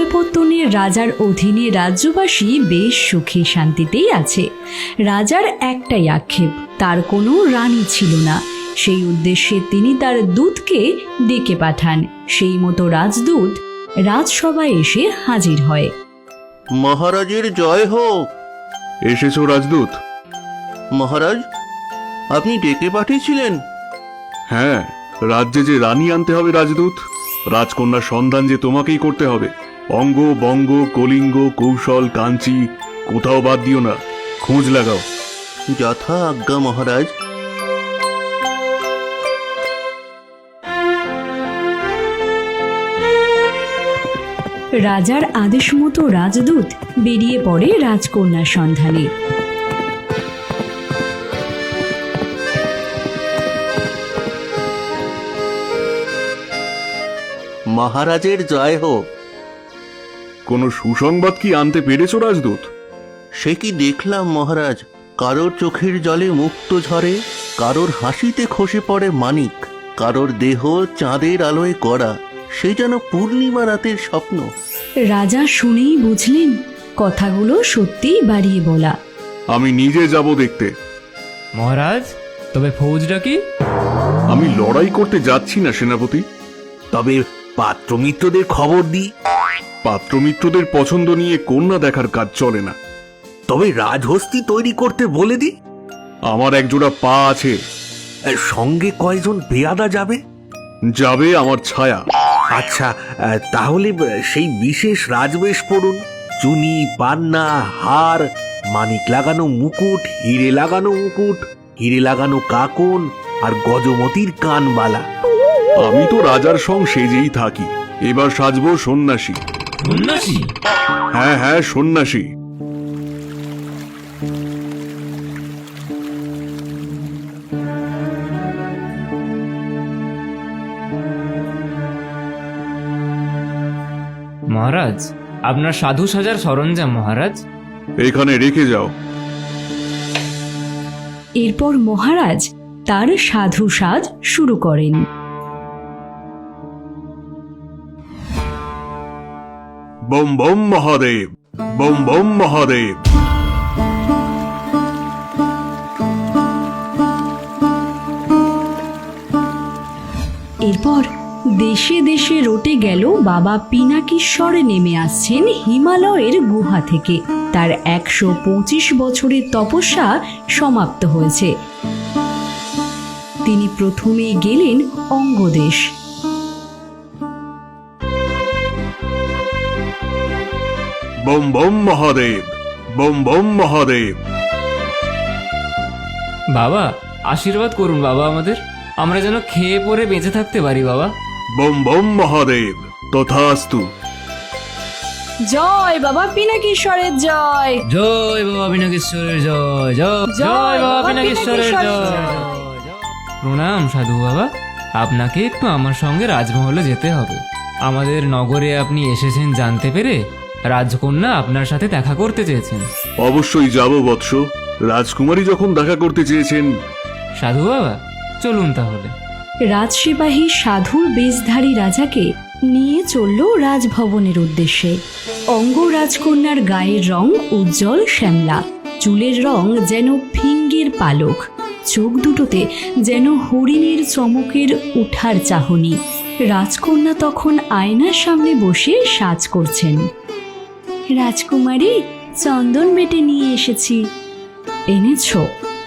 প্রলয়পত্তনে রাজার অধীনে রাজ্যবাসী বেশ সুখী শান্তিতেই আছে। রাজার একটাই আক্ষেপ, তার কোনো রানী ছিল না। সেই উদ্দেশ্যে তিনি তার দূতকে ডেকে পাঠান। সেই মতো রাজদূত রাজসভায় এসে হাজির হয়। মহারাজের জয় হোক। এসেছো রাজদূত? মহারাজ, আপনি ডেকে পাঠিয়েছিলেন? হ্যাঁ, রাজ্যে যে রানী আনতে হবে রাজদূত, রাজকন্যার সন্ধান যে তোমাকেই করতে হবে। অঙ্গ, বঙ্গ, কলিঙ্গ, কৌশল, কাঞ্চি কোথাও বাদ দিও না, খোঁজ লাগাও। যথা আজ্ঞা মহারাজ। রাজার আদেশ মতো রাজদূত বেরিয়ে পড়ে রাজকন্যার সন্ধানে। মহারাজের জয় হোক। কোনো সুসংবাদ কি আনতে পেরেছো রাজদূত? সে কি দেখলাম মহারাজ, কারোর চোখের জলে মুক্ত ঝরে, কারোর হাসিতে খসে পড়ে মানিক, কারোর দেহ চাঁদের আলোয় করা, সে যেন পূর্ণিমা রাতের স্বপ্ন। রাজা শুনেই বুঝলেন কথাগুলো সত্যিই বাড়িয়ে বলা। আমি নিজে যাব দেখতে। মহারাজ, তবে ফৌজটা কি? আমি লড়াই করতে যাচ্ছি না সেনাপতি। তবে পাত্রমিত্রদের খবর দিই। পাত্রমিত্রদের পছন্দ নিয়ে কন্যা দেখার কাজ চলে না। তবে রাজহস্তি তৈরি করতে বলে দিই। আমার একজোড়া পা আছে। সঙ্গে কয়জন পেয়াদা যাবে? যাবে আমার ছায়া। আচ্ছা, তাহলে সেই বিশেষ রাজবেশ পড়ুন। চুনি, পান্না, হার, মানিক লাগানো মুকুট, হিরে লাগানো মুকুট, হিরে লাগানো কাকন আর গজমতির কানবালা। আমি তো রাজার সঙ্গ সেজেই থাকি, এবার সাজবো সন্ন্যাসী। সন্ন্যাসী? হ্যাঁ হ্যাঁ, সন্ন্যাসী। মহারাজ, আপনার সাধু সাজার সরঞ্জাম মহারাজ। এখানে রেখে যাও। এরপর মহারাজ তার সাধু সাজ শুরু করেন। বম বম মহাদেব, বম বম মহাদেব। এরপর দেশে দেশে রটে গেল বাবা পিনাকিশ্বরে নেমে আসছেন হিমালয়ের গুহা থেকে। তার 125 বছরের তপস্যা সমাপ্ত হয়েছে। তিনি প্রথমে গেলেন অঙ্গদেশ। বম বম মহাদেব, বম বম মহাদেব। বাবা, আশীর্বাদ করুন বাবা আমাদের, আমরা যেন খেয়ে পরে বেঁচে থাকতে পারি বাবা। বম বম মহাদেব, তথাস্তু। জয় বাবা পিনাকিশ্বরের জয়। জয় বাবা পিনাকেশ্বরের জয়, জয় জয় বাবা পিনাকেশ্বরের জয়। প্রণাম সাধু বাবা, আপনাকে একটু আমার সঙ্গে রাজমহলে যেতে হবে। আমাদের নগরে আপনি এসেছেন জানতে পেরে রাজকন্যা আপনার সাথে দেখা করতে চেয়েছেন। অবশ্যই যাব বৎস, রাজকুমারী যখন দেখা করতে চেয়েছেন। সাধু বাবা, চলুন তাহলে। রাজসিপাহী সাধুর বেশধারী রাজাকে নিয়ে চলল রাজভবনের উদ্দেশ্যে। অঙ্গ রাজকন্যার গায়ের রং উজ্জ্বল শ্যামলা, চুলের রং যেন ফিঙ্গের পালক, চোখ দুটোতে যেন হরিণের চমকের উঠার চাহনি। রাজকন্যা তখন আয়নার সামনে বসে সাজ করছেন। রাজকুমারী, চন্দন বেটে নিয়ে এসেছি। এনেছো?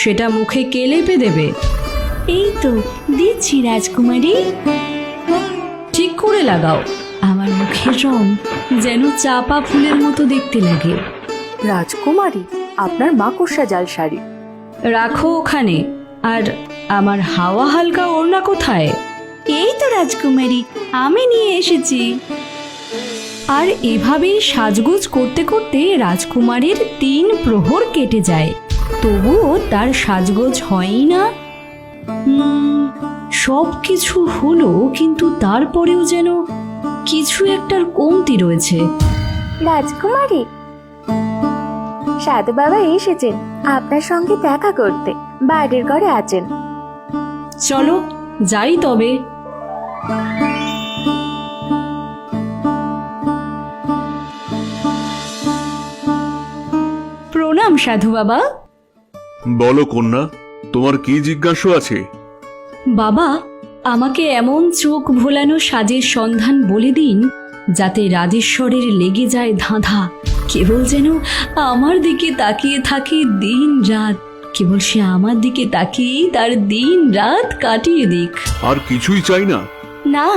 সেটা মুখে কে লেপে দেবে? এই তো দিচ্ছি রাজকুমারী। ঠিক করে লাগাও, আমার মুখের রং যেন চাপা ফুলের মতো দেখতে লাগে। রাজকুমারী, আপনার মাকড়সা জাল শাড়ি। রাখো ওখানে। আর আমার হাওয়া হালকা ওড়না কোথায়? এই তো রাজকুমারী, আমি নিয়ে এসেছি। আর এভাবেই সাজগোজ করতে করতে রাজকুমারীর 3 প্রহর কেটে যায়, তবুও তার সাজগোজ হয়ই না। সব কিছু হলো, কিন্তু তারপরেও যেন কিছু একটার কমতি রয়েছে। রাজকুমারী, সাধু বাবা এসেছেন আপনার সঙ্গে দেখা করতে, বাড়ির ঘরে আছেন। চলো যাই তবে। প্রণাম সাধু বাবা। বলো কন্যা, তোমার কি জিজ্ঞাসা আছে? বাবা, আমাকে এমন চোখ ভোলানো সাজের সন্ধান বলে দিন যাতে রাজেশ্বরের লেগে যায় ধাঁধা। কেবল যেন আমার দিকে তাকিয়ে থাকে দিন রাত, কেবল সে আমার দিকে তাকিয়েই তার দিন রাত কাটিয়ে দিক। আর কিছুই চাই না? না,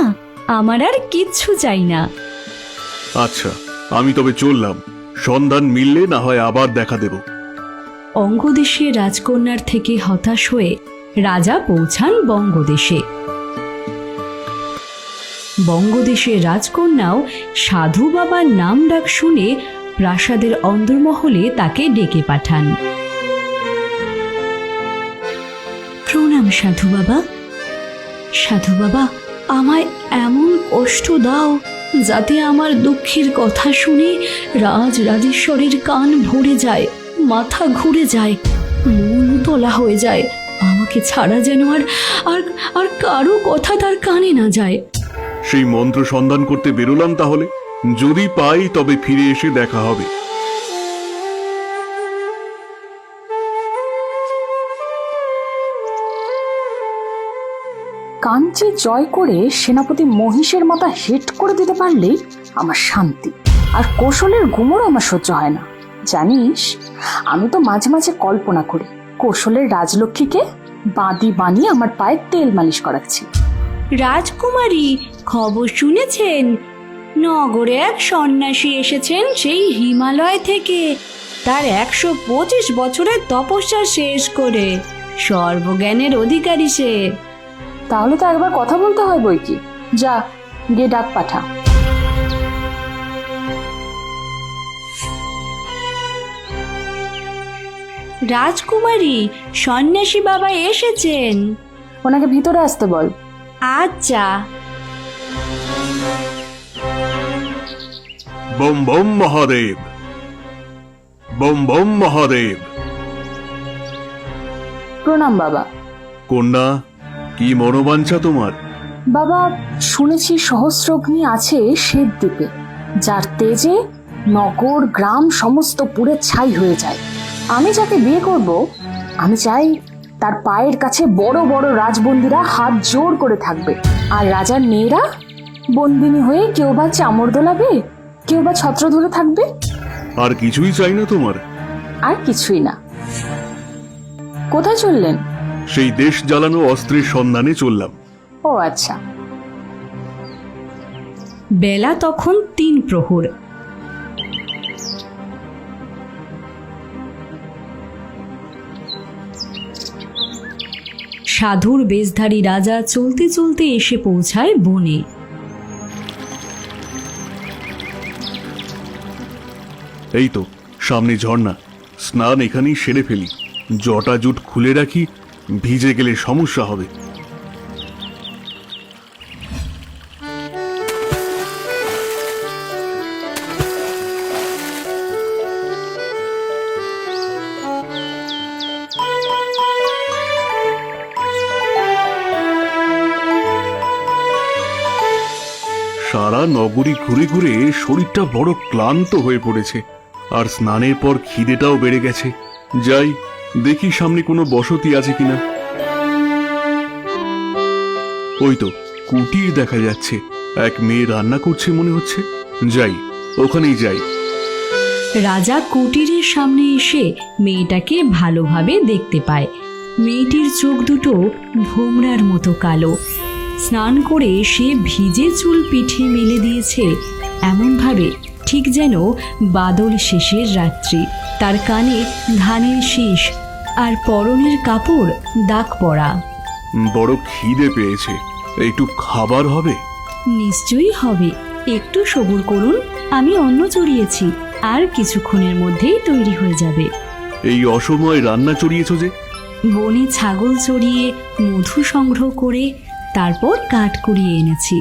আমার আর কিচ্ছু চাই না। আচ্ছা, আমি তবে চললাম। সন্ধান মিললে না হয় আবার দেখা দেব। অঙ্গদেশে রাজকন্যার থেকে হতাশ হয়ে রাজা পৌঁছান বঙ্গদেশে। বঙ্গদেশের রাজকন্যাও সাধু বাবার নাম ডাক শুনে প্রাসাদের অন্দরমহলে তাকে ডেকে পাঠান। প্রণাম সাধু বাবা। সাধু বাবা, আমায় এমন কষ্ট দাও যাতে আমার দুঃখের কথা শুনে রাজেশ্বরের কান ভরে যায়, মাথা ঘুরে যায়, মন তোলা হয়ে যায়। আমাকে ছাড়া যেন আর কারো কথা তার কানে না যায়। সেই মন্ত্র সন্ধান করতে বেরোলাম তাহলে। যদি পাই তবে ফিরে এসে দেখা হবে। কাঞ্চি জয় করে সেনাপতি মহিষের মাথা হেট করে দিতে পারলেই আমার শান্তি। আর কৌশলের গুমরও আমার সহ্য হয় না। জানিস, আমি তো মাঝে মাঝে কল্পনা করি কৌশলের রাজলক্ষ্মীকে বাঁধি বানিয়ে আমার পায়ে তেল মালিশ করাচ্ছি। রাজকুমারী, খবর শুনেছেন? নগরে এক সন্ন্যাসী এসেছেন সেই হিমালয় থেকে, তার 125 বছরের তপস্যা শেষ করে। সর্বজ্ঞানের অধিকারী সে। তাহলে তো একবার কথা বলতে হয় বই কি। যা, গিয়ে ডাক পাঠা। রাজকুমারী, সন্ন্যাসী বাবা এসেছেন। ওনাকে ভিতরে আসতে বল। আচ্ছা। বম বম মহাদেব, বম বম মহাদেব। প্রণাম বাবা। কন্যা, কি মনোবাঞ্ছা তোমার? বাবা, শুনেছি সহস্রগ্নি আছে শ্বেত দ্বীপে, যার তেজে নগর গ্রাম সমস্ত পুড়ে ছাই হয়ে যায়। আমি যাকে বিয়ে করব, আমি চাই তার পায়ের কাছে বড় বড় রাজবন্দীরা হাত জোড় করে থাকবে, আর রাজার মেয়েরা বন্দিনী হয়ে কেউ বা চামড় দোলাবে, কেউ বা ছত্র ধরে থাকবে। আর কিছুই চাই না তোমার? আর কিছুই না। কোথায় চললেন? সেই দেশ জ্বালানো অস্ত্রের সন্ধানে চললাম। ও আচ্ছা। বেলা তখন 3 প্রহর। সাধুর বেশধারী রাজা চলতে চলতে এসে পৌঁছায় বনে। এই তো সামনে ঝর্ণা। স্নান এখানেই সেরে ফেলি। জটা জুট খুলে রাখি, ভিজে গেলে সমস্যা হবে। সারা নগরী ঘুরে ঘুরে শরীরটা বড় ক্লান্ত হয়ে পড়েছে, আর স্নানের পর খিদেটাও বেড়ে গেছে। যাই, দেখি সামনে কোনো বসতি আছে কিনা। ওই তো কুটির দেখা যাচ্ছে। এক মেয়ে রান্না করছে মনে হচ্ছে। যাই, ওখানেই যাই। রাজা কুটিরের সামনে এসে মেয়েটাকে ভালোভাবে দেখতে পায়। মেয়েটির চোখ দুটো ভোমরার মতো কালো। স্নান করে সে ভিজে চুল পিঠে মেলে দিয়েছে এমনভাবে ঠিক যেন বাদল শেষের রাত্রি। তার কানে ধানের শীষ, আর পরনের কাপড় দাগ পড়া। বড় খিদে পেয়েছে, একটু খাবার হবে? নিশ্চয়ই হবে, একটু সবুর করুন, আমি অন্ন চড়িয়েছি, আর কিছুক্ষণের মধ্যেই তৈরি হয়ে যাবে। এই অসময়ে রান্না চড়িয়েছ যে? বনে ছাগল চড়িয়ে মধু সংগ্রহ করে তারপর কাঠ কুড়িয়ে এনেছি।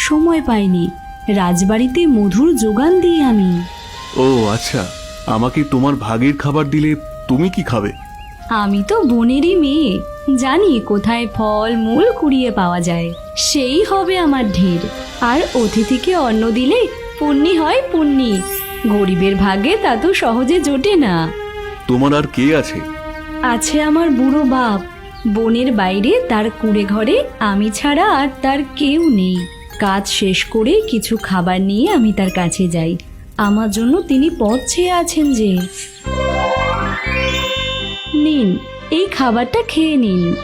সময় পাইনি, রাজবাড়িতে মধুর যোগান দিই আমি। ও আচ্ছা, আমাকে তোমার ভাগের খাবার দিলে তুমি কি খাবে? আমি তো বনেরই মেয়ে, জানি কোথায় ফল মূল কুড়িয়ে পাওয়া যায়, সেই হবে আমার ঢের। আর অতিথিকে অন্ন দিলে পুণ্যি হয় পুণ্যি, গরিবের ভাগে তা তো সহজে জোটে না। তোমার আর কে আছে? আছে আমার বুড়ো বাপ। বনের বাইরে তার কুঁড়ে ঘরে আমি ছাড়া আর তার কেউ নেই। কাজ শেষ করে কিছু খাবার নিয়ে আমি তার কাছে যাই। আমার জন্য তিনি পথ চেয়ে আছেন যে। নিন, এই খাবারটা খেয়ে নিন।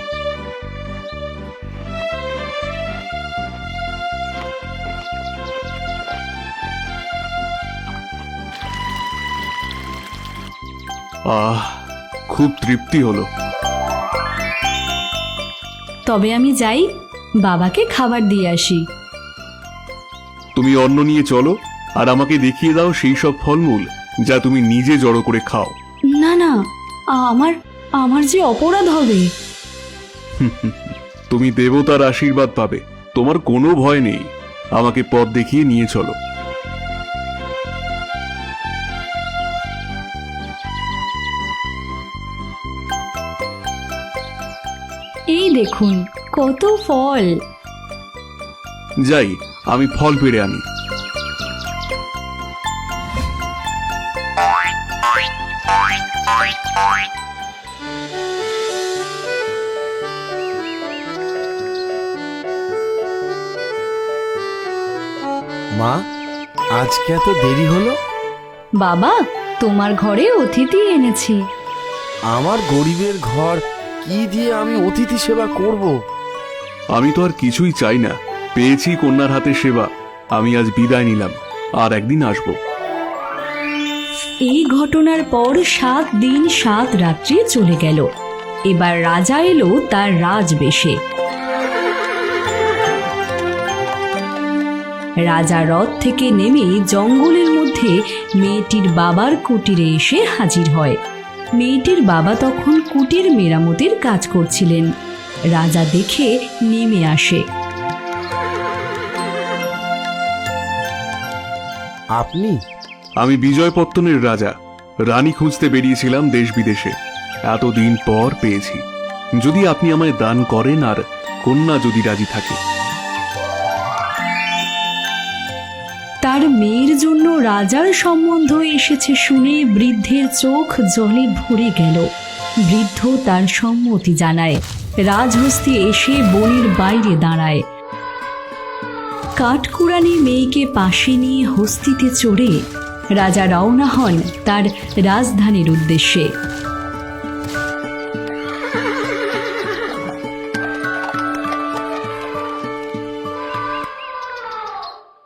আহ, খুব তৃপ্তি হলো। তবে আমি যাই, বাবাকে খাবার দিয়ে আসি। তুমি অন্ন নিয়ে চলো, আর আমাকে দেখিয়ে দাও সেই সব ফলমূল যা তুমি নিজে জড়ো করে খাও। না না, আমার আমার যে অপরাধ হবে। তুমি দেবতার আশীর্বাদ পাবে, তোমার কোনো ভয় নেই। আমাকে পথ দেখিয়ে নিয়ে চলো। এই দেখুন কত ফল। যাই, আমি ফল পেড়ে আনি। মা, আজকে এত দেরি হলো? বাবা, তোমার ঘরে অতিথি এনেছি। আমার গরিবের ঘর, কি দিয়ে আমি অতিথি সেবা করব? আমি তো আর কিছুই চাই না, পেয়েছি কন্যার হাতে সেবা। আমি আজ বিদায় নিলাম, আর একদিন আসবো। এই ঘটনার পর 7 দিন 7 রাত্রি চলে গেল। এবার রাজা এলো তার রাজবেশে। রাজা রথ থেকে নেমে জঙ্গলের মধ্যে মেয়েটির বাবার কুটিরে এসে হাজির হয়। মেয়েটির বাবা তখন কুটির মেরামতির কাজ করছিলেন। রাজা দেখে নেমে আসে। আপনি? আমি বিজয়পত্তনের রাজা। রানী খুঁজতে বেরিয়েছিলাম দেশ বিদেশে। এতদিন পর পেয়েছি। যদি আপনি আমায় দান করেন, আর কন্যা যদি রাজি থাকে। তার মেয়ের জন্য রাজার সম্বন্ধ এসেছে শুনে বৃদ্ধের চোখ জলে ভরে গেল। বৃদ্ধ তার সম্মতি জানায়। রাজহস্তি এসে বনের বাইরে দাঁড়ায়। কাঠকুড়ানি মেয়েকে পাশে নিয়ে হস্তিতে চড়ে রাজা রওনা হন তার রাজধানীর উদ্দেশ্যে।